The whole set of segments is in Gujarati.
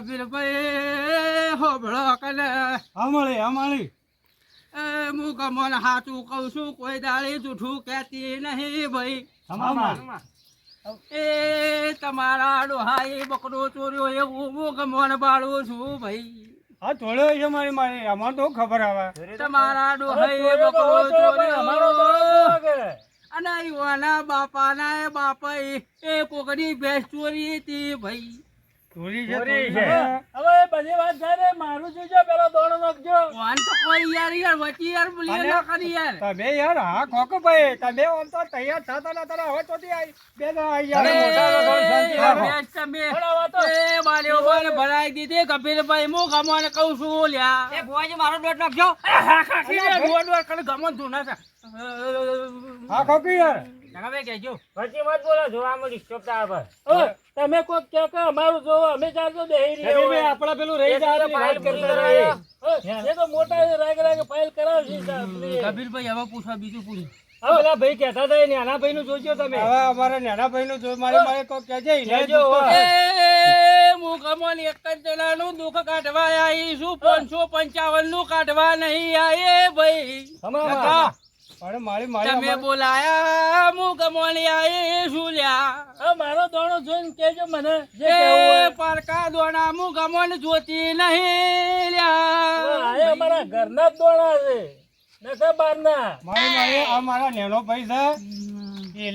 કબીરભાઈ હોબળો કને અમાળી હું કમોન હાચું કહું છું કોઈ દાડી જૂઠું કહેતી નહીં ભાઈ એ તમારા ડોહાઈ બકરો ચોર્યો એવું હું કમોન બાળું છું ભાઈ હા થોડો છે મારી આમાં તો ખબર આવે તમારા ડોહાઈ બકરો ચોર્યો અને યુવાના બાપાના બાપા એ કોકની ભેંસ ચોરી હતી ભાઈ ચોરી છે હવે બધી વાત થાય ને મારું જોજો પેલો દોડો નાખજો વાન તો કોઈ યાર વચ્ચે યાર બોલી ના કરી યાર તમે યાર હા ખોકો ભાઈ તમે આમ તો તૈયાર થતા ના તારા હવે ચોથી આવી બે તો આવી યાર ભરાઈ દીધી કપિલભાઈ હું ગમન કહું છું લ્યા એ ભુવાજી મારો દોડ નાખજો ગમન તું ના હા ખોકી યાર તમે કોક કહો કે અમારું જોવો અમે ચાલતો દેહી આપડા પેલું રહી જાય તો મોટા રાગ ફાઇલ કરાવશે કપિલભાઈ હવે પૂછવા બીજું પૂછ્યું પેલા ભાઈ કહેતા હતા નાના ભાઈ નું જોજો તમે હવે અમારા નાના ભાઈ નું જો મારે કોક કહેજે હું ગમન એક જ જણાનું દુઃખ કાઢવા આવી છું 555 નું કાઢવા નહીં આયે ભાઈ તમે બોલાયા હું ગમણી આયે છું લ્યા મારો દોણો જોઈને કેજો મને પારકા દોણા હું ગમણ જોતી નહીં લ્યા અમારા ઘરના જ દોણા છે નકા બારના મારા નેનો ભાઈ છે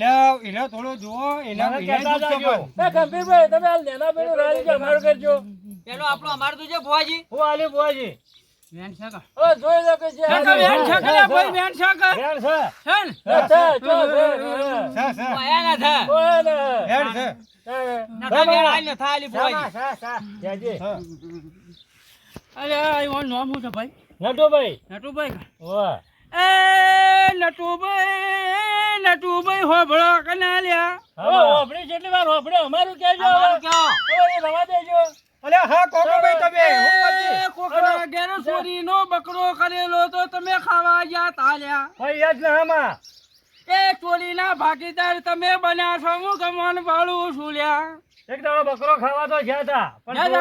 એને થોડો જુઓ ગંભીરભાઈ તમે હાલ નેના ભાઈ નું રાજી અમારું કરજો પેલો આપણો અમારું તું છે ભુવાજી હું આલી ભુવાજી વેન શાકા જોઈ લો કે વેન શાકા ભાઈ વેન શાકા વેણ છે છન આયા ના થા નકા વેન આઈ ના થા આલી ભુવાજી અરે આઈ ઓન નામ હું છે ભાઈ નટુભાઈ વાહ એ નટુભાઈ હોબળો કના લ્યા હોબળે જેટલી વાર હોબળે અમારું કહેજો હવે રવા દેજો અલે હા કોકો ભાઈ તમે કોકના ઘેર ચોરીનો બકરો કરેલો તો તમે ખાવા ગયા તાલ્યા ભાઈ યાદ ના આમાં એ ચોરીના ભાગીદાર તમે બન્યા છો હું ગમન વાળું છું લ્યા એક દાડો બકરો ખાવા તો ગયા હતા પણ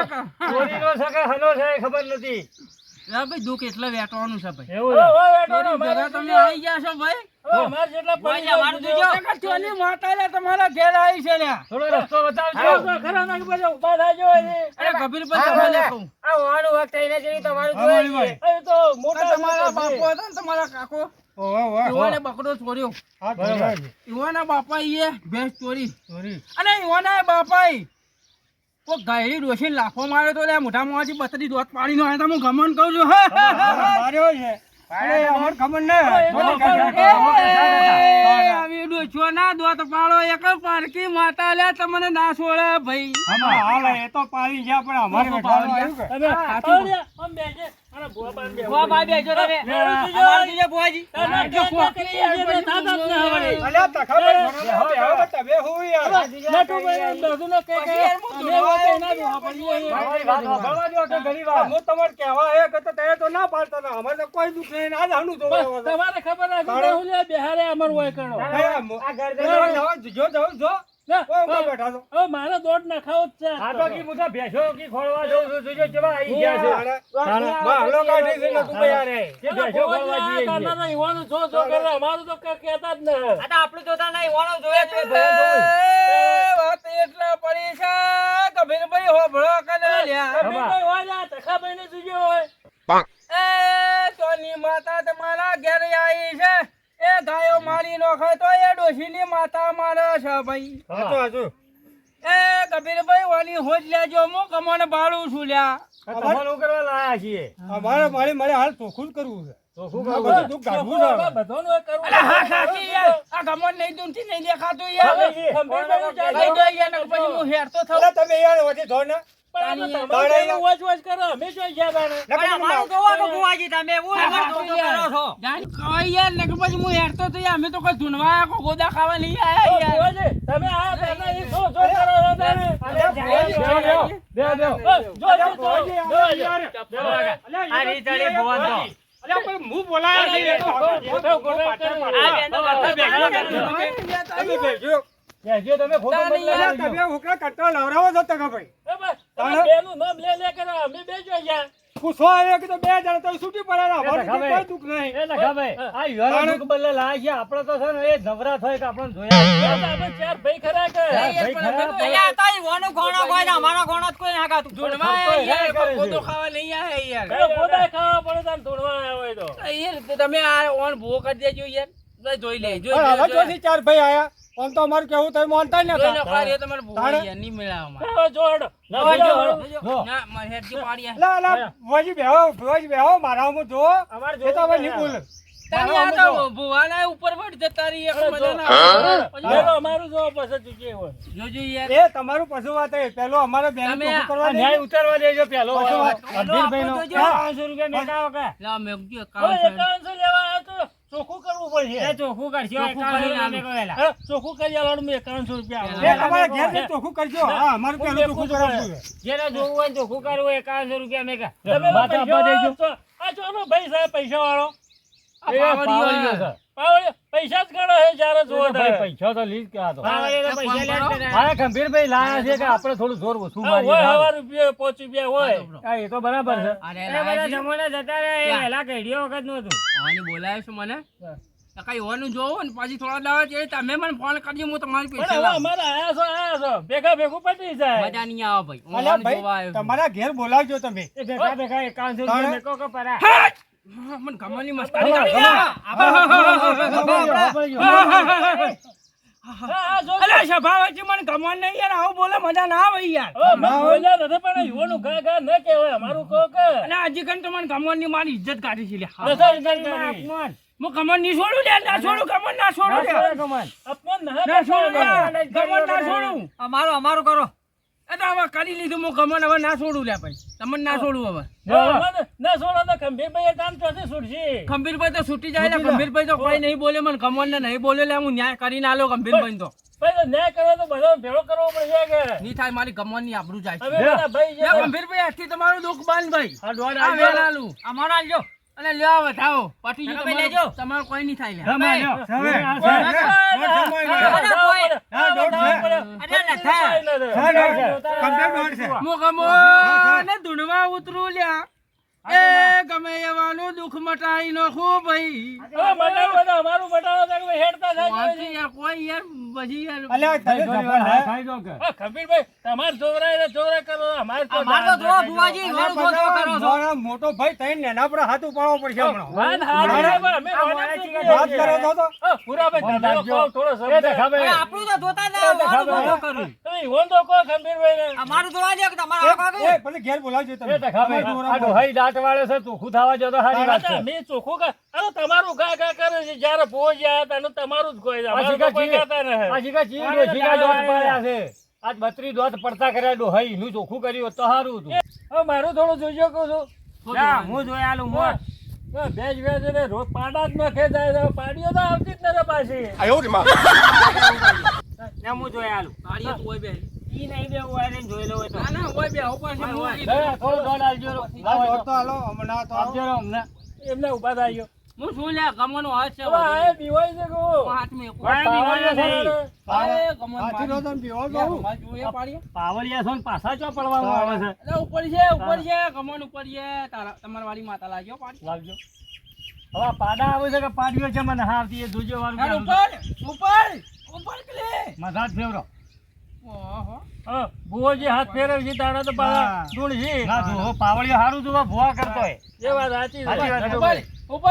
ચોરીનો છે કે હનો છે એ ખબર નથી ભાઈ દુઃખ એટલે વેટવાનું છે ભાઈ એવું તમે આવી ગયા છો ભાઈ અમાર જેટલા ચોરી માતા તમારા ઘેર આવી છે લ્યા થોડો રસ્તો બતાવજો ખરા ના બધા ઉભા થાજો અરે કબીરભાઈ તમને કહું આ વાનું વખત એને જેવી તમારું જોઈ એ તો મોટા તમારા બાપો હતા ને તમારા કાકો ઈવાને બકરો ચોર્યો ઈવાના બાપા ઈએ ભેંસ ચોરી અને ઈવાના બાપા કોઈ ગાયડી ડોશી લાફો માર્યો તો લે મોઢા મોંથી બતરી દોત પાડી નો આવ્યા હું ગમન કહું છું માર્યો છે અમને ખબર ના આવી ડોશીઓ ના દોત પાડો એક પારકી માતા લે તમને ના છોડે ભાઈ હાલ એ તો પાડી ગયા પણ અમારે બેઠવાનું આવ્યું કે તમે આમ બેજે અરે બુઆ બાન બુઆ બાઈ બેજો તમે અમાર દીજે બુઆજી અલ્યા તખા ભાઈ તમે હું યાર નટુ ભાઈ દસનો કે અમે વાતે ના બેહા પડીએ વાત સાંભળવા જો કે ઘણી વાર હું તમાર કહેવા હે કે તે તો ના પાડતા ના અમારે તો કોઈ દુખ નહીં ના જાણું તો તમારે ખબર નથી હું લે બિહારે અમર હોય કણો આ ઘર જો બેઠા છો મારો દોડ ના ખાવ છે આ તો કી મુઠા ભેસો કી ખોળવા જો જોજો કેવા આવી ગયા છે હાલો કાઢી છે તું યાર કે ભેસો ખોળવા જઈએ ના ઈવાનું જો કરે અમારું તો કહેતા જ ન આ તો આપણે જોતા નહીં ઈવાનો જોયા છે વાત એટલા પડી છે કબીરભાઈ હોબળો કને લ્યા કબીરભાઈ હોય તખાભાઈ ને જોજો હોય એ તોની માતા તમારા ઘેર આવી છે એ ગાયો મારી નોખે તો એ ડોશીની માતા મારે છે ભાઈ હાચું એ કબીરભાઈ વાની હોજ લેજો હું કમણ બાળું છું લ્યા તમારું કરવા લાયા છીએ મારે હાલ ચોખ્ખું જ કરવું છે ચોખ્ખું બધું દુઃખ કાઢવું છે બધાનું કરવું અરે હા ખાકી યાર આ ગમન નહીં દુનથી નહીં દેખાતું યાર લઈ દો યાર ને પછી હું હેરતો થઉં તમે યાર વધી ધોર ને અમે તો કોઈ ધૂનવા ગોદા ખાવા નહીં આયા તમે તમે કરતો લવરાવો છો તકા ભાઈ બેનું નામ લે કરે અમે બે જો યાર પૂછો આવ્યો કે તો 2 જણા તો છૂટી પડેલા અમારું કોઈ દુઃખ નહીં એ લખા ભાઈ આ યુવાનો દુઃખ બદલે લાય છે આપણે તો છે ને એ જબરા થાય કે આપણને જોયા આપણે ચાર ભાઈ ખરા કે ભાઈ ખરા અલ્યા તો ઈવાનો ગોણો કોઈ ના અમારો ગોણો જ કોઈ ના ખાતું જોડવા યાર ગોદો ખાવા નહીં આયા યાર ગોદા ખાવા પડે તાર ધોડવા આવ્યો હોય તો યાર તમે આ ઓન ભૂવો કરી દેજો યાર જોઈ લે હવે ચોથી 4 ભાઈ આયા પણ તો અમારું કેવું તમે માનતા જ જોઈ નતા લો પાડી તમારે ભૂવો યાર નહીં મેળાવા જોડ ના માર હેડ જો પાડી લા લા ભોજી બેહો મારા હું જો અમાર એ તો હવે નહીં બોલ તારી આ તો ભૂવાના ઉપર વડ જતા રહી એક મજા ના લેલો અમારું જો પસંદ જુજે હોય જોજો યાર એ તમારું પશુ વાત એ પેલો અમારો બેન તમે તો કરવા ન્યાય ઉતારવા દેજો પેલો અભિરભાઈ નો 500 રૂપિયા મેટાવો કે લા મેં કીધું એકાઉન્ટ લેવા આવ્યો તો ચોખ્ખું કરવું પડશે એ ચોખ્ખું કરજો ચોખ્ખું કરી આવવાનું મેં 500 રૂપિયા એ તમારા ઘેર થી ચોખ્ખું કરજો હા અમારું પેલું ચોખ્ખું કરાવવું જેને જોવું હોય ચોખ્ખું કરવું 500 રૂપિયા મેં તમે માથા આપવા દેજો આ ચોનો ભાઈ સાહેબ પૈસા વાળો પૈસા જ ગણો હે જ્યારે જોવો પૈસા તો લીધ કે આ તો મારા ગંભીરભાઈ લાયા છે કે આપણે થોડું જોર ઓછું મારી હોય રૂપિયા 5 રૂપિયા હોય એ તો બરાબર છે બધા જમવાના જતા રહે એલા કઈડિયો વખત નું હતું આની બોલાય છે મને કઈ હોવાનું જોવો ને પછી થોડા દાડા છે તમે મને ફોન કરજો હું તમારી પૈસા લાવું અમારે આયા છો ભેગા ભેગું પટી જાય મજા નહીં આવે ભાઈ અલ્યા હોવાનું જોવા ભાઈ આવ્યો તમારા ઘેર બોલાવજો તમે એ ભેગા ભેગા 500 રૂપિયા મેકો કે પરા મને ગમવાની મસ્તી અલા સભાવાજી મને ગમન નહીં યાર આવું બોલે મજા ના આવે યાર બોલ્યા નથી પણ યુવાનું ગા ગા ન કહેવાય અમારું કહો કે અને હજી કન તો મને ગમનની મારી ઇજ્જત કાઢી છે લ્યા અપમાન હું ગમન નહીં છોડું લ્યા ના છોડું ગમન ના છોડું લ્યા ના છોડું લ્યા ગમન ના છોડું અમારું કરો એ તો હવે કરી લીધું હું ગમન હવે ના છોડું લ્યા ભાઈ તમને ના છોડું હવે ના છોડો તો ખંભીરભાઈ કામ ચોથી છૂટશે ગંભીરભાઈ તો છૂટી જાય ને ગંભીરભાઈ તો કોઈ નહીં બોલે મને ગમન ને નહીં બોલે લે હું ન્યાય કરીને આલો ગંભીરભાઈ તો ભાઈ ન્યાય કરો તો બધો ભેળો કરવો પડશે કે નહીં થાય મારી ગમન ની આબરૂ જાય હવે બધા ભાઈ છે ગંભીરભાઈ આજથી તમારું દુઃખ બાંધ ભાઈ આ દોડ આ વેલ આલું અમારો આલજો અને લ્યો બતાવો પાટી જો તમારું કોઈ નહીં થાય લે ધૂણવા ઉતરું લ્યા એ ગમે એવાનું દુઃખ મટાઈ નાખું ભાઈ અમારું બટાવો હેડતા થાય કોઈ યાર બજી યાર અલ્યા ખબીરભાઈ તમાર જોવરાય જોવરા કરો અમાર તો મોટો ભાઈ થઈને નેના પર હાથ ઉપાડવો પડશે હમણાં વાત કરો તો પૂરા ભાઈ થોડો શબ્દ આપણું તો જોતા ના કરું તમે ઈવન તો કો ખબીરભાઈ અમારું જોવા દે કે તમારા એ ભલે ઘેર બોલાવજો તમે આ ડોહાઈ દાંત વાળે છે ચોખ્ખું થવા જો તો સારી વાત છે મે ચોખ્ખું કા અરે તમારું ગા ગા કરે છે જ્યારે ભોજ ગયા હતા તમારું જ કોઈ અમારું કોઈ ગાતા ન હે આજી કા ચીડ ડોશીના દોત પડ્યા છે આજ 32 દોત પડતા કર્યા ડોહાઈ નું ચોખ્ખું કર્યું તો સારું હતું હવે મારું થોડું જોજો કહું છું ના હું જોઈ આલું મોર ભેજ ભેજ ને રોજ પાડા જ ન ખેંચાય પાડીઓ તો આવતી જ નથી પાછી ના હું જોઈ આલું પાડી તો હોય બે ઈ નહીં બે ઓય જોઈ લો તો ના હોય બે ઉપર છે થોડો દોડ આલજો દોડ તો હાલો હમણાં તો આપજો અમને એમને ઉભા થાયો હું શું લ્યા ગમનો હાથ છે હવે આ પીવાય છે કો હાથ મે હાથી નો તમ પીવો બહુ પાવલિયા સોન પાછા ચો પડવામાં આવે છે એટલે ઉપર છે ગમન ઉપર છે તમાર વાળી માતા લાગ્યો પાડી લાવજો હવે પાડા આવે છે કે પાડીઓ છે મને હા આવતી એ જોજો વાળું ઉપર કલે મજાજ ફેવરો ઓહો હા ભુવોજી હાથ ફેરવે છે તારા તો પાડા ધૂળ છે ના જો પાવળિયો હારું જોવા ભુવા કરતો હોય એ વાત સાચી છે ઉપર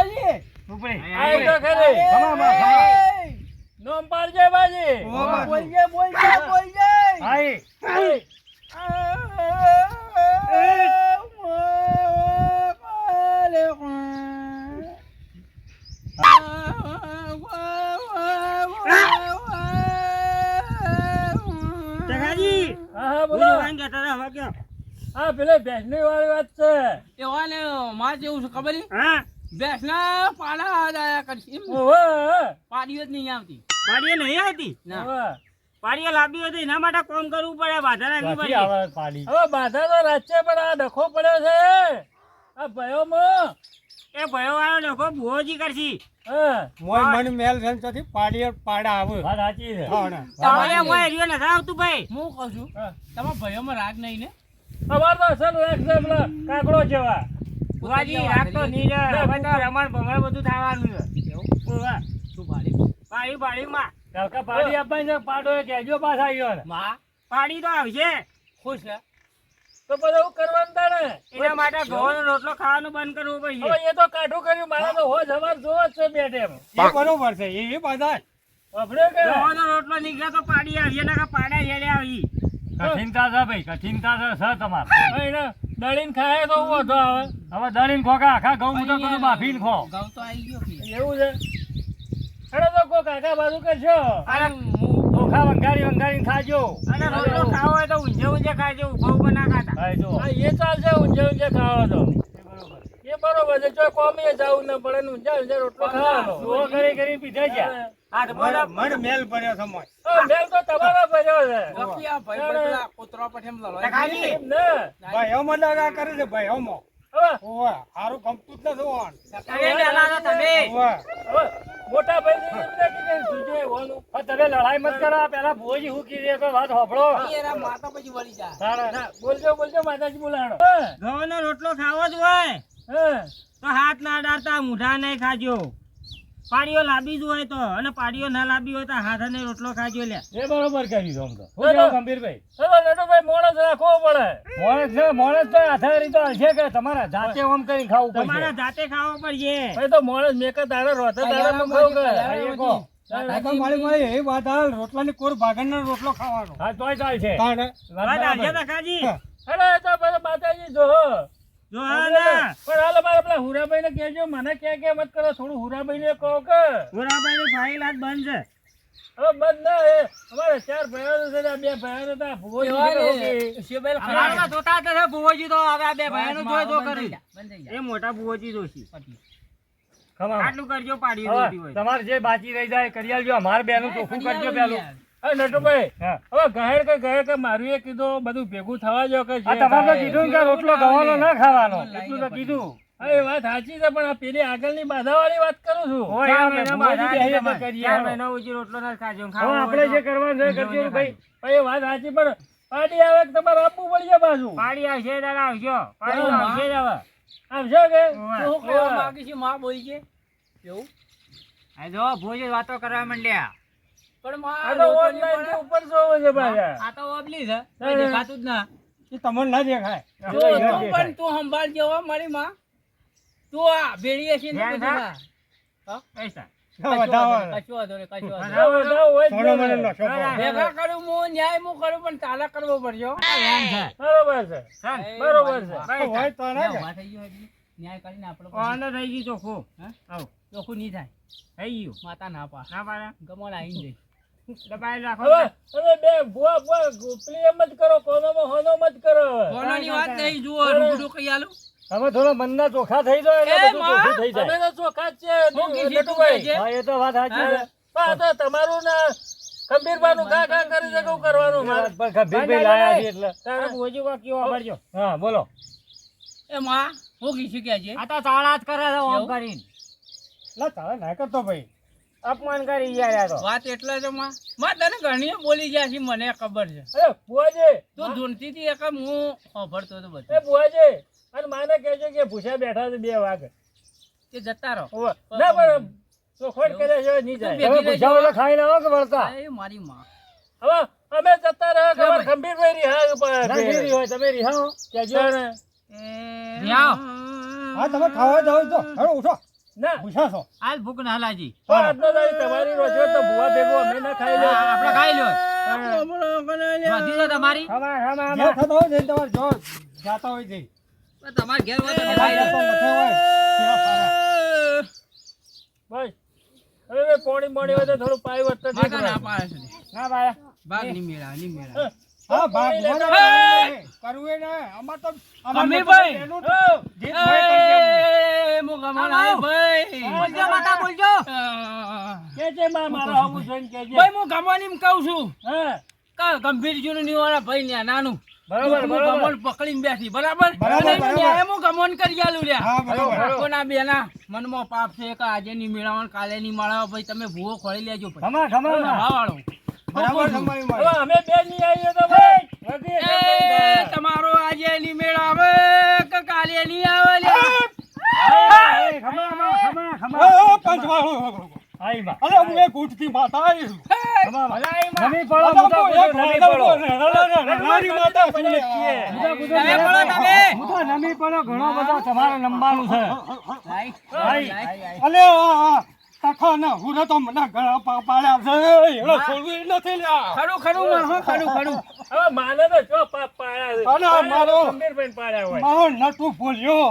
આય તો ખરે નોમ પાડજે બાજી બોલજે હાય હા પેલે બેસની વાળી વાત છે એવા ને માં જેવું છે ખબર હા બેસ ના પાડા આયા કરશે ઓહો પાડીઓ જ નહીં આવતી પાડીએ નહીં આવતી ના પાડીએ લાંબી હતી એના માટે કામ કરવું પડે બાધા રાખવી પડે હવે બાધા તો રાજ્ય પણ આ ડખો પડ્યો છે આ ભયો માં એ ભયો વાળો ડખો ભુવોજી કરશી મોય મન મેલ છે તેથી પાડા આવે વાત સાચી છે તમારે મોય એરિયો નથી આવતું ભાઈ હું કહું છું તમારા ભાઈઓમાં રાગ નહીં ને અમાર તો અસલ એક્ઝામ કાકડો જેવા ભુવાજી રાખતો નહીં ને હવે તો રમણ ભમણ બધું થવાનું છે ઓવા શું ભાડી પાડી પાડીમાં કાકા પાડી આપવાની છે પાડો એ કેજો પાછા આવ્યો ને માં પાડી તો આવશે ખુશ છે તો બધું એવું કરવાનું તાણે એના માટે ઘઉંનો રોટલો ખાવાનું બંધ કરવું પડશે હવે એ તો કાઠું કર્યું મારા તો હોજ અમાર જોવો જ છે બે ટેમ એ બરોબર છે એ બધા આપણે કે ઘઉંનો રોટલો નીકળે તો પાડી આવશે ને પાડા હેડે આવી કઠિનતા છે ભાઈ કઠિનતા છે તમાર ભાઈ દળીને ખાય તો વધો આવે હવે દળીને ખોકા આખા ઘઉં હું તો બધું બાફીને ખો ગાવ તો આવી ગયો કે એવું છે અરે તો કોઈ કાકા બાજુ કરશો અને ચોખા વંગારીને ખાજો અને રોટલો ખાવો હોય તો ઊંઝે ઊંઝે ખાજો ઉભા ઉભા ના ખાતા ભાઈ જો હા એ ચાલશે ઊંઝે ખાવા તો એ બરોબર છે જો કોમીએ જાવું ન પડે ને ઊંઝે રોટલો ખાવાનો ઓ કરી પીધા ગયા આ તો બોલો મન મેલ પડ્યો સમજ મેલ તો તમારો ભર્યો છે ગપી આ ભાઈ પેલા કૂતરા પર એમ લડવા કાકાજી એમ ને ભાઈ હમ લગા કરે છે ભાઈ હમ હવે ઓવા હારું ગમતું જ નથી ઓન તમે પહેલા તો તમે ઓવા હવે મોટા ભાઈ એમને કીધું સુજે હોવાનું તમે લડાઈ મત કરો પેલા ભોજી હું કીધી તો વાત હોભળો એરા માતા પછી વળી જા સારા બોલજો માતાજી બોલાણો ઘઉંનો રોટલો ખાવો જ હોય હા તો હાથ ના અડાડતા મૂઢા નહીં ખાજો પાડીઓ લાંબી જ હોય તો અને પાડીઓ ના લાંબી હોય તો હાથ ને રોટલો ખાજો લે એ બરોબર કરી દો તો હું કેવું ગંભીરભાઈ ચલો નટુભાઈ મોણસ રાખવો પડે મોણસ તો આધારી તો હશે કે તમારા જાતે ઓમ કરીને ખાવું પડશે તમારા જાતે ખાવો પડશે ભાઈ તો મોણસ મેકા તારા રોતે તારા માં ખાવું કે કો કાકા માળી એ વાત હાલ રોટલાની કોર ભાગણનો રોટલો ખાવાનો હા તોય ચાલશે તાણે વાત આવશે તો ખાજી અરે તો બધા માતાજી જો જો હા ના પણ હાલ અમારે પેલા હુરાભાઈ ને કહેજો મને કે મત કરો થોડું હુરાભાઈ ને કહો કે ગોરાભાઈ ની ફાઇલ આજ બંધ છે હવે બંધ ના એ અમારે 4 ભાઈઓ છે ને 2 ભાઈઓ હતા ભુવોજી શેબેલ અમારા જોતા હતા ભુવોજી તો હવે આ બે ભાઈનો જોઈ તો કરી બંધ થઈ જા એ મોટા ભુવોજી જોશી ખમા આટલું કરજો પાડી રોટી હોય તમારે જે બાકી રહી જાય કરી આલજો અમારે બેનું ચોખ્ખું કરજો પેલું અરે નટુભાઈ હવે ગહેર કે મારું એ કીધું બધું ભેગું થવા જો કે તમારે તો કીધું કે રોટલો ગવાનો ના ખાવાનો એટલું તો કીધું હા એ વાત સાચી છે પણ આ પેલી આગળની બાધા વાળી વાત કરું છું રોટલો ના ખાજો આપણે જે કરવાનું છે કરજો ભાઈ એ વાત સાચી પણ પાડી આવે કે તમારે આપવું પડશે પાછું પાડી આવશે દાદા આવજો પાડી આવશે જ હવે આવશે કે તું કહેવા માંગી છે માં બોલી છે એવું આ જો ભોજ વાતો કરવા માંડ્યા પણ આ માં તો ઓનલાઈન થી ઉપર જોવો છે ભાઈ આ તો ઓબલી છે કોઈ દેખાતું જ ના એ તમને ના દેખાય તું પણ તું સંભાળ જેવો મારી માં તું આ ભેળીએ છે ને બધું ના. હા? પૈસા કશું વાંધો નહીં, કશું વાંધો નહીં. થોડો મને નશો પાડો. ભેગા કરું હું ન્યાય હું કરું પણ તાલા કરવો પડશે હો. બરોબર છે બરોબર છે હોય તો ના કે. ઉભા થઈ ગયો એટલે ન્યાય કરીને આપણે ઓનો થઈ ગયું ચોખ્ખું હા? ચોખ્ખું નહીં થાય થઈ ગયું માતા ના પા ના પાડે ગમણ આવીને જઈ દબાઈ રાખો હવે હવે બે ભુવા પેલી એમ જ કરો કોનોમાં હોનો મત કરો કોનાની વાત નહીં જુઓ રૂબરૂ કઈ આલું હવે થોડો મનના ચોખા થઈ જાય એટલે બધું ચોખ્ખું થઈ જાય અમે તો ચોખા જ છે હું કીધું તું કહેજે. હા એ તો વાત સાચી છે પણ આ તો તમારું ના ગંભીરબાનું કા કા કરી છે કેવું કરવાનું મારે ગંભીરભાઈ લાયા છે એટલે તારે ભોજી વા કેવો આવડજો હા બોલો એ માં હું કીધું કે છે આ તો ચાળા જ કરે છે ઓમ કરીને લા તારે ના કરતો ભાઈ. અપમાન કરી યાર તો વાત એટલે છે માં તને ઘણી બોલી ગયા છે મને ખબર છે અરે બુઆજી તું ધૂનતી હતી એક હું સાંભળતો હતો એ બધું બુઆજી અને માને કહેજો કે ભૂસા બેઠા છે 2 વાગે તે જતા રહો ઓવે. ના પણ ચોખવટ કરે છે નહીં જાય ભેગી તમે ભૂસા વાળા ખાઈને આવો કે વળતા એ મારી માં હવે અમે જતા રહે કે ભાઈ. ગંભીરભાઈ રિહા ના ગીરી હોય તમે રિહાઓ કહેજો ને રિહાઓ. હા તમે ખાવા જાવ તો હેડો ઉઠો ના પૂછા છો. હાલ ભૂખ ના લાજી તો આજનો દાડી તમારી રોજો તો ભૂવા ભેગો અમે ના ખાઈ લે આપણે ખાઈ લો હા. વાધી તો તમારી ખાવા ખાવા જે થતો હોય જઈને તમારે જો જાતા હોય જઈ. તમારે ઘેર હોય તો ખાઈ ખાઈ લો જતો મથે હોય. કેવા ફારા. બસ હવે પોણી હોય તો થોડું પાઈ વધતો માતા ના પાડે છે ના ભાઈ ભાગ નહીં મેળા નહીં મેળા હા ભાગ લેતા મને કરવું એ ના અમાર તો અમીરભાઈ. એનું હો. જીતભાઈ કરી દેવું. એ મો ગમણ આય ભાઈ બોલજો માતા બોલજો કે છે માં મારો હમું જોઈને કેજે ભાઈ હું ગમવાની કહું છું હા કા ગંભીર નિવાળા ભાઈ ને નાનું બરોબર હું બરોબર ગમણ પકડીને બેઠી બરાબર બરાબર, અને બરાબર. ન્યાય હું ગમન કરી આલું લ્યા હા બરોબર. કોના બેના મનમાં પાપ છે કે આજે નહીં મેળવવાનું કાલે નહીં મળવા ભાઈ તમે ભૂવો ખોળી લેજો ભાઈ ખમા ખમા ના. વાળો બરાબર તમારી હવે વાત. અમે બે નહીં આવીએ તો ભાઈ વધી એ તમારો આજે મલાઈમાં. અરે હું એક ઉઠતી માતા આવી છું. મલાઈમાં. નમી પડો, હું તો કીધું નમી પડો. નાની માતા છું. તમે પડો તમે. હું તો નમી પડો, ઘણો બધો તમારે નમવાનું છે. અલે તખા ના હું તો મને ગળા પાડ્યા છે. એનો છોડવું નથી લ્યા. ખરું ખરું માહો, ખરું ખરું. હવે માને તો જો પાપ પાડ્યા છે. અરે મારો ગંભીરભાઈને પાડ્યા હોય. મારો નટુ બોલ્યો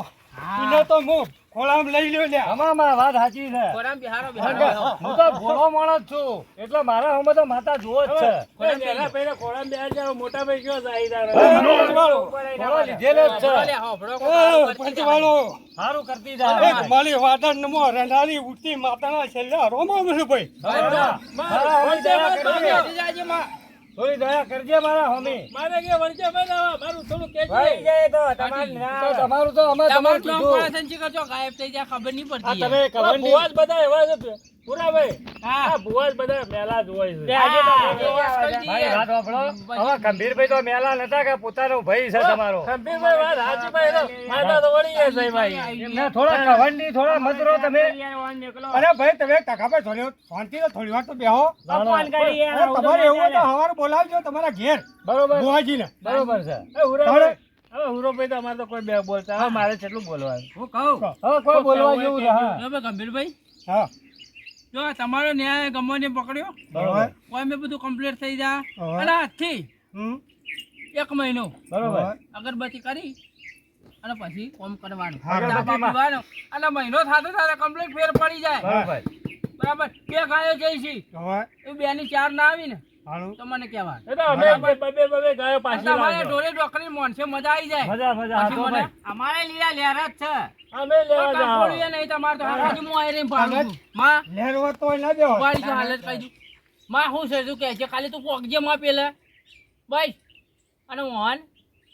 એને તો હું ખોળામ લઈ લ્યો લ્યા. આમાં વાત સાચી છે. કોરામ બિહારો બિહારો. હું તો ભોળો માણસ છું એટલે મારા હમે તો માતા જુઓ જ છે. મોટા ભાઈ કયો લીધેલો જ છે. પંચવાળો સારું કરતી એક જા. મારી વાદળ રંડાલી ઉઠતી માતાના છેલ્લે રોમા છે ભાઈ. મારા હમે દયા કરજે. જાજે માં. થોડી દયા કરજે મારા હમે. મારે કે વળજે ભાઈ મારું થોડું કેજે. ભાઈ જાય તો તમારે તો તમારું તો અમે તમારું તમારું નામ કીધું. પાછળ કરજો ગાયબ થઈ જાય ખબર નહીં આ પડતી. તમે ખબર નહીં. ભુવાજ બધા એવા છે પુરાભાઈ. હા. આ ભુવાજ બધા મેલા જ હોય છે. ભાઈ વાત વાપરો. હવે ગંભીરભાઈ તો મેલા નતા કે પોતાનો ભાઈ છે તમારો. ગંભીરભાઈ વાત સાચી ભાઈ તો માતા તો વળી જાય છે ભાઈ. એમને થોડા કવંડી થોડા મતરો તમે. અરે ભાઈ તમે ટકાભાઈ થોડી શાંતિ થોડી વાર તો બેહો. ફોન કરી યાર, અરે તમારે એવું હોય તો સવારે બોલાવજો તમારા ઘેર બરોબર ભુવાજીને. બરોબર છે. હવે હુરોભાઈ તો અમારે તો કોઈ બે બોલતા હવે મારે કેટલું બોલવાનું. હું કહું હવે કોઈ બોલવા જેવું છે હા. જો ભાઈ ગંભીરભાઈ હા જો તમારો ન્યાય ગમોને પકડ્યો બરોબર કોઈ મેં બધું કમ્પ્લીટ થઈ જા હવે. અને આજથી હમ 1 મહિનો બરોબર. અગરબત્તી કરી અને પછી કોમ કરવાનું હા, ચા અગરબત્તીમાં. પીવાનું. અને મહિનો થાતો થાતો કમ્પ્લીટ ફેર પડી જાય બરોબર. બરાબર 2 ગાયો જઈ છે હવે એ 2 ની 4 ના આવી ને હાલું. તો મને કહેવાનું એ તો અમે બબે ગાયો પાછી તમારે લાવજો. ઢોરે ઢોકરી મોનસે મજા આવી જાય મજા મજા પછી હતો મને ભાઈ. અમારે લીલા લેર જ છે. અમે લેવા જાઓ. કાકોડીએ નહીં તમારે તો હાજી હું આઈ રહીને ભાડું છું. માં લેરવા તો ના દેવો. વાળી જો હાલત કહી દઉં માં હું છે તું કહે છે ખાલી તું પોગજે માં પેલા બસ અને મોહન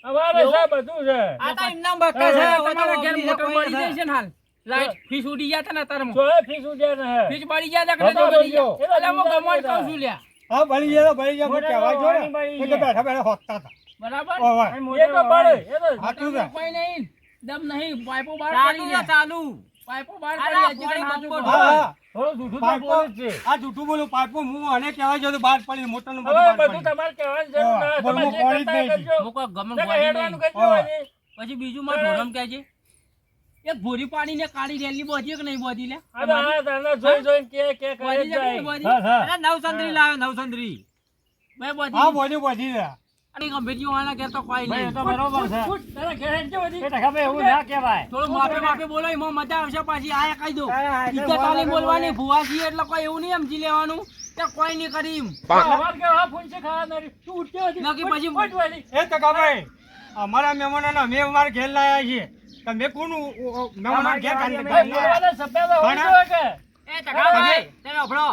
અમારે છે બધું છે. આ તો એમના બક્કા છે તમારા ઘેર મોટર પડી જાય છે ને હાલ લાઈટ ફીસ ઉડી ગયા હતા ને તારમાં જો એ ફીસ ઉડ્યા ને હે. ફીસ પડી ગયા હતા કે હા, નતા પડી જો. ગયા એટલે હું ગમણ કહું છું લ્યા હા બળી ગયા બળી ગયા મોટા કહેવાય જો ને. બળી એ તો ગયા. બેઠા બેઠા હોકતા હતા. બરાબર ઓય. એ તો બળે એ તો મોટરમાં સાચું છે. કોઈ નહીં દમ નહીં પાઇપો બહાર ચાલુ પડી છે, ગયા ચાલુ. પાઇપો બહાર અલા, પડી ગયા પાણી હજુ બંધ કંઈ હા, હાજુ હા. થોડું જૂઠું તો પાઇપો બોલે જ છે. આ જૂઠું બોલું પાઇપો હું અને કહેવાય છે તો બહાર પડી મોટરનું બધું હવે બહાર બધું પડી. તમારે કહેવાની જરૂર ના. હા, બોલવું તમારે જે પડી જ કરતા નહીં. કરજો. હું કોઈ ગમન જરા ગોળી હેડવાનું નહીં. કરજો હા. હજી. પછી બીજું માં ઢોરમ કહે છે એક ભોરી પાડીને કાળી રેલી બોધી કે નહીં બોધી લે આ તો આ તને જોઈ જોઈને કે કરે બોધી જ છે કે નહીં જાય. બોધી? હા હા. અરે નવસંત્રી લાવ્યો, નવસંત્રી. બે હા બોધી બોલી બોલી રહ્યા. અને ગંભીરજી વાળા ઘેર તો કોઈ ભાઈ એ નહીં તો બરોબર છે. ફૂટ, તારા ઘેર હેડજો હજી. એ ટકા ભાઈ એવું ના કહેવાય. થોડું માપે માપે બોલો એમાં મજા આવશે પાછી આયા કહી દો ઇજ્જત વાળી બોલવાની ભુવા છીએ એટલે કોઈ એવું નહીં સમજી લેવાનું કે કોઈ નહીં કરી એમ. અમારે કે આ ફૂન છે ખાવા નથી. તું ઉઠ્યો હજી. નક્કી પછી ફૂટ વાળી. એ ટકાભાઈ અમારા મહેમાનોને અમે અમારા ઘેર લાયા છીએ તમે કોનું મહેમાનો ઘેર કાઢી ભાઈ, નાખ્યા? મારા સપ્તાહ પણ હોય કે એ ટકાભાઈ, તેને ઓભળો.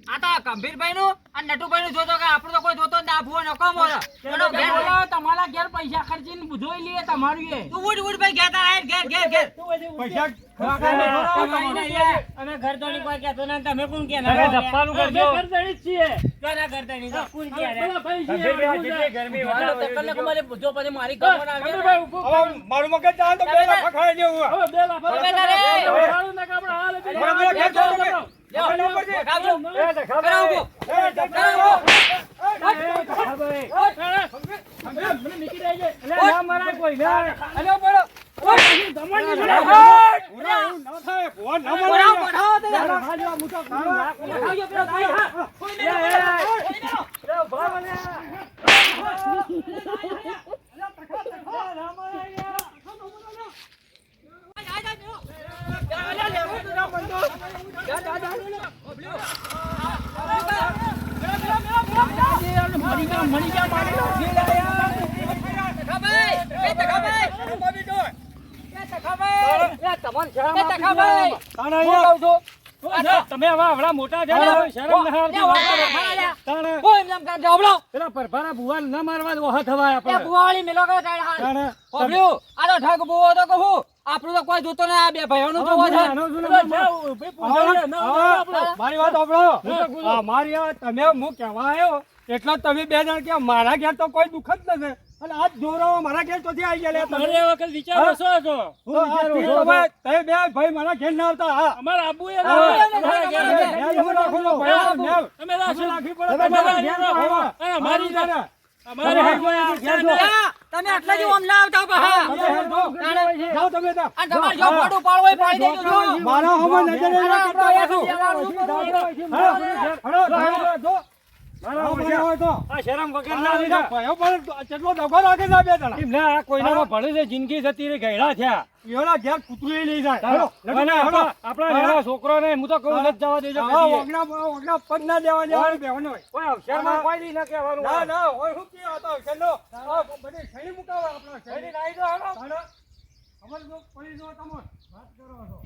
આ તો ગંભીરભાઈનું અને નટુભાઈનું જોતો કે આપણું તો કોઈ જોતો જ ના, ભૂવો નકો મોરો. એનો ઘેર બોલો તમારા ઘેર પૈસા ખર્ચીને જોઈ લઈએ તમારું એ તું ઉઠ ઉઠ ભાઈ ઘેર તારા હેડ, ઘેર ઘેર ઘેર. તું હજી પૈસા તમારી નહીં યાર. અમે ઘર ધણી કોઈ કહેતો નહીં, તમે કોણ કે તમે ધપ્પાનું અમે કરજો. ઘરધણી જ છીએ. ઘરના ઘર ધણી તો કોણ કે રે? પેલા ભાઈ છીએ, ગંભીરભાઈ એવું છે. જેટલી ગરમી હાલો, વધારે તકરને હોય મારે પૂછો પછી મારી ગમણ આવે ગંભીરભાઈ ઊભું કરો. હવે મારું મગજ ચાલે તો બે લાખ ખાઈ દેવું હવે બે લાખ હવે તારે. સારું ના કાપડા હાલે છે. હવે મારા ઘેર જાઓ તમે. જાઓ. કાપજો. એ ટકા કરાવો ભાઈ. ઉભો. એ ટકાભાઈ. ટકા ભાઈ. મને નીકળી જાય છે. એટલે ના મરાય કોઈ ના. અરે બોલો. ગમણની જોડે. ઓલા એવું ન થાય. ભગવાન ના મળે. પઢાવો, પઢાવો તે. હાજો મોટો કુંડું નાખો. પઢાવજો પેલો ભાઈ, હા. મળી જા મારી તારા અહીંયા તમે હવે હમણાં મોટા છે ને, શરમ ના આવતી વાત કરો. તાણે પેલા પરભારા ભુવાને ન મારવા દો, હાથ હવાય આપણે. તારા આપણું તો કોઈ જોતો નહીં, આ બે ભાઈઓનું જોવો છે. આનો જૂનો જાઓ, ઊભી પૂછો. ના, ના, ના, આપણે. મારી વાત સાંભળો. આ મારી વાત તમે હું કહેવા આવ્યો એટલા જ તમે બે જણ કે મારા ઘેર તો કોઈ દુઃખ જ નથી અને આજ જોરાવો મારા ઘેર ચોથી આવી ગયા લે તમે. મારે એ વખત વિચારો છો તો તો આ તીર ભાઈ, તમે બે ભાઈ મારા ઘેર ના આવતા હા અમારે આબુ એ હા, અમારા ઘેર તમે નેવ રાખો છો, ભાઈ, નેવ. તમે રાખો. તમે રાખવી પડે, તમે તમારા રાખો. ઘેર રાખો. અને અમારી તમારી ઘેર. અમારે ઘેર જો. તમે આટલા જ ઓમ ના આવતા બા. તમે ઘેર જો. જાઓ તમે ત્યાં. આ તમારે જો પાડું પાડવું હોય પાડી દેજો જો. મારા હોમાં નજરે ના આપણે કરતા અહીંયાથી પાછું. જવાનું હળો, હળો, જો. મારા મને હોય તો. આ શરમ વગર ના, ના ના, લીધા. ભાઈઓ પણ કેટલો દગો રાખે છે આ બે જણા. એમ ના, આ કોઈનામાં ભળે છે, જિંદગી જતી રહી, ગયડા થયા. એવડા ઘેર કૂતરું લઈ જાય. ચાલો. હળો, અને હળો. આપણા નાના છોકરોને હું તો કહું નથી જવા દેજો હા, કદીએ. વગના પગ ના દેવા દેવાનું બેવાનું હોય. કોઈ અવસરમાં કોઈ નહીં ના કહેવાનું ના હોય. ના હોય શું કે આ તો અવસરનો. આ બધી શેરી મુકાવે આપણા શેરી. શેરી નાહી દો, હાલો. હાલો. ખબર જો પડી જો તમે વાત કરો છો.